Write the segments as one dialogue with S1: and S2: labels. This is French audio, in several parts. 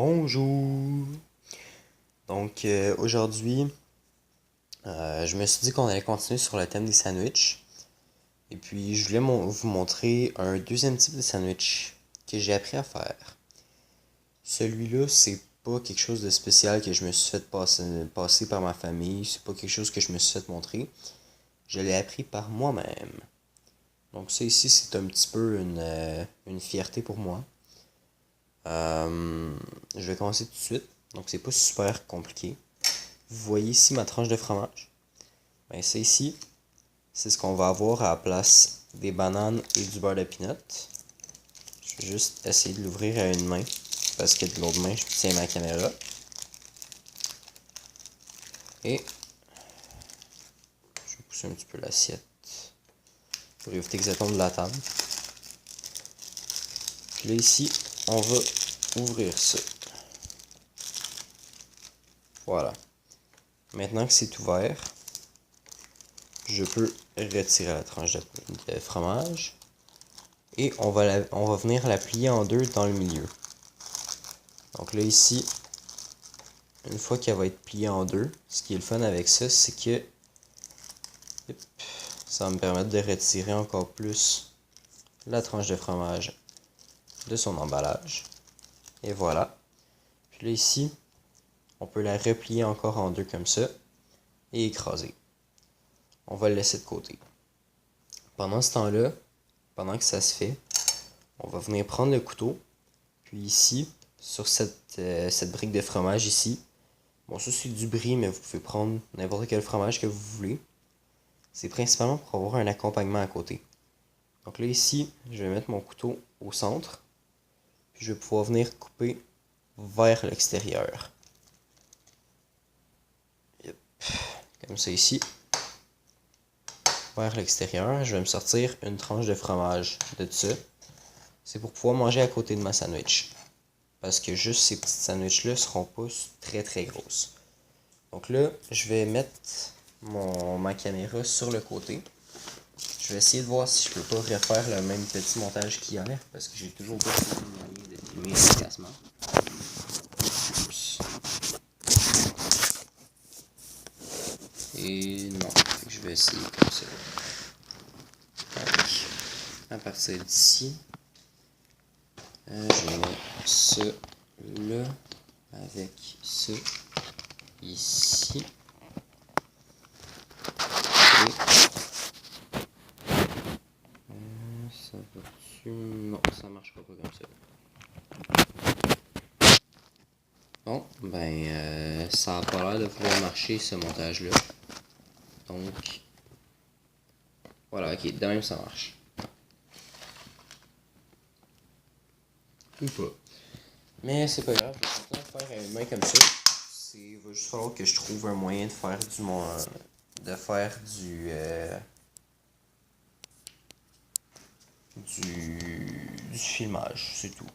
S1: Bonjour! Aujourd'hui, je me suis dit qu'on allait continuer sur le thème des sandwichs. Et puis, je voulais vous montrer un deuxième type de sandwich que j'ai appris à faire. Celui-là, c'est pas quelque chose de spécial que je me suis fait passer par ma famille. C'est pas quelque chose que je me suis fait montrer. Je l'ai appris par moi-même. Donc ça ici, c'est un petit peu une fierté pour moi. Je vais commencer tout de suite. Donc c'est pas super compliqué. Vous voyez ici ma tranche de fromage. Ben ça ici, c'est ce qu'on va avoir à la place des bananes et du beurre de pinot. Je vais juste essayer de l'ouvrir à une main parce que de l'autre main, je tiens ma caméra. Et je vais pousser un petit peu l'assiette pour éviter que ça tombe de la table. Puis là ici, on va ouvrir ça. Voilà. Maintenant que c'est ouvert, je peux retirer la tranche de fromage et on va venir la plier en deux dans le milieu. Donc là ici, une fois qu'elle va être pliée en deux, ce qui est le fun avec ça, c'est que ça va me permettre de retirer encore plus la tranche de fromage de son emballage. Et voilà. Puis là ici, on peut la replier encore en deux comme ça et écraser. On va le laisser de côté. Pendant ce temps-là, pendant que ça se fait, on va venir prendre le couteau. Puis ici, sur cette brique de fromage ici, bon ça c'est du brie, mais vous pouvez prendre n'importe quel fromage que vous voulez. C'est principalement pour avoir un accompagnement à côté. Donc là ici, je vais mettre mon couteau au centre. Puis je vais pouvoir venir couper vers l'extérieur. Comme ça ici. Vers l'extérieur, je vais me sortir une tranche de fromage de ça. C'est pour pouvoir manger à côté de ma sandwich. Parce que juste ces petites sandwichs-là seront pas très très grosses. Donc là, je vais mettre ma caméra sur le côté. Je vais essayer de voir si je peux pas refaire le même petit montage qu'hier. Parce que j'ai toujours pas fini de filmer efficacement. Et non, je vais essayer comme ça. Donc, à partir d'ici, je vais mettre ça là avec ça ici. Et ça va-tu? Non, ça marchera pas comme ça. Bon, ben, ça a pas l'air de pouvoir marcher ce montage-là. Donc, voilà, ok, de même ça marche. Ou pas. Mais c'est pas grave, je vais continuer à faire une main comme ça. Il va juste falloir que je trouve un moyen de faire du filmage, c'est tout.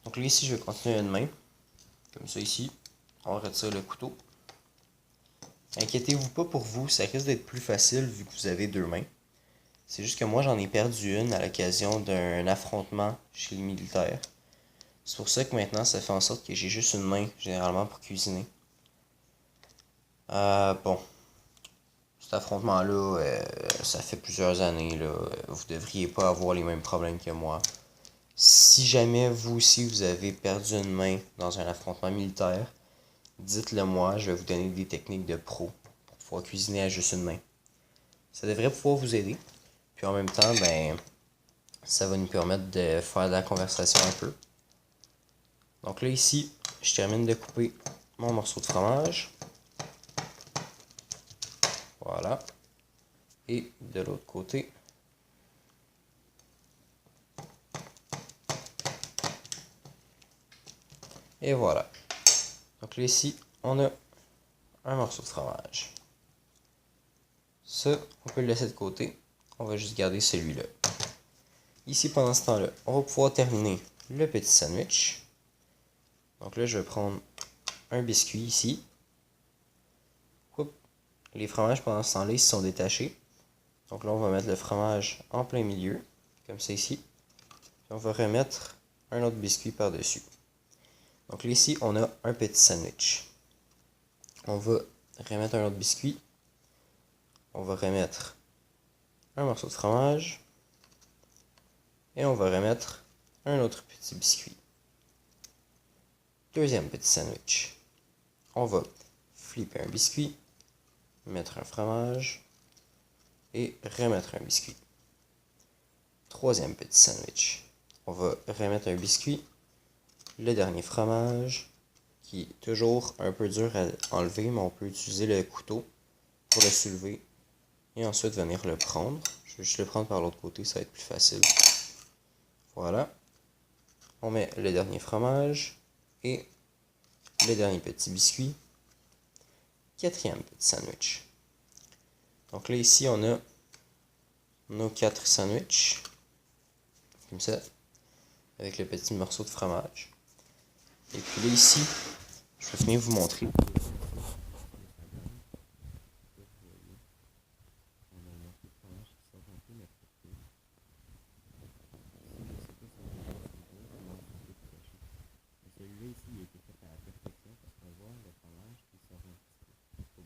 S1: Donc là ici je vais continuer à une main. Comme ça ici. On retire le couteau. Inquiétez-vous pas pour vous, ça risque d'être plus facile vu que vous avez deux mains. C'est juste que moi j'en ai perdu une à l'occasion d'un affrontement chez les militaires. C'est pour ça que maintenant ça fait en sorte que j'ai juste une main généralement pour cuisiner. Bon. Cet affrontement-là, ça fait plusieurs années. Là, vous devriez pas avoir les mêmes problèmes que moi. Si jamais vous aussi vous avez perdu une main dans un affrontement militaire, dites-le moi, je vais vous donner des techniques de pro pour pouvoir cuisiner à juste une main. Ça devrait pouvoir vous aider. Puis en même temps, ben, ça va nous permettre de faire de la conversation un peu. Donc là ici, je termine de couper mon morceau de fromage. Voilà. Et de l'autre côté. Et voilà. Donc là ici, on a un morceau de fromage. Ça, on peut le laisser de côté. On va juste garder celui-là. Ici, pendant ce temps-là, on va pouvoir terminer le petit sandwich. Donc là, je vais prendre un biscuit ici. Oups. Les fromages, pendant ce temps-là, ils se sont détachés. Donc là, on va mettre le fromage en plein milieu, comme ça ici. Puis on va remettre un autre biscuit par-dessus. Donc là, ici, on a un petit sandwich. On va remettre un autre biscuit. On va remettre un morceau de fromage. Et on va remettre un autre petit biscuit. Deuxième petit sandwich. On va flipper un biscuit, mettre un fromage et remettre un biscuit. Troisième petit sandwich. On va remettre un biscuit, le dernier fromage, qui est toujours un peu dur à enlever, mais on peut utiliser le couteau pour le soulever et ensuite venir le prendre. Je vais juste le prendre par l'autre côté, ça va être plus facile. Voilà. On met le dernier fromage et le dernier petit biscuit. Quatrième petit sandwich. Donc là, ici, on a nos 4 sandwichs. Comme ça. Avec le petit morceau de fromage. Et puis là, ici, je vais venir vous montrer. Celui-là ici, il a été fait à la perfection parce qu'on voit le fromage qui sort un petit peu.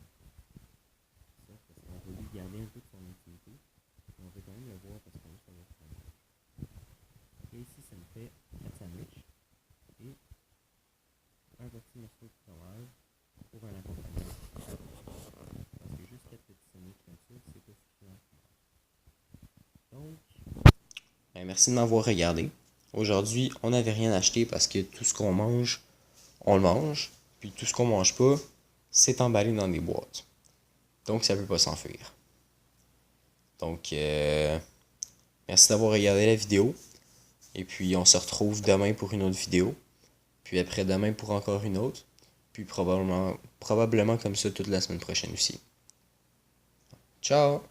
S1: Ça, parce qu'on veut lui garder un peu de son intimité. Mais on veut quand même le voir parce qu'on veut savoir le fromage. Et ici, ça me fait 4 sandwichs et un petit morceau de fromage pour un accompagnement. Parce que juste 4 petits sandwichs comme ça, c'est pas suffisant. Donc, merci de m'avoir regardé. Aujourd'hui, on n'avait rien acheté parce que tout ce qu'on mange, on le mange. Puis tout ce qu'on mange pas, c'est emballé dans des boîtes. Donc ça peut pas s'enfuir. Donc, merci d'avoir regardé la vidéo. Et puis on se retrouve demain pour une autre vidéo. Puis après-demain pour encore une autre. Puis probablement comme ça toute la semaine prochaine aussi. Ciao!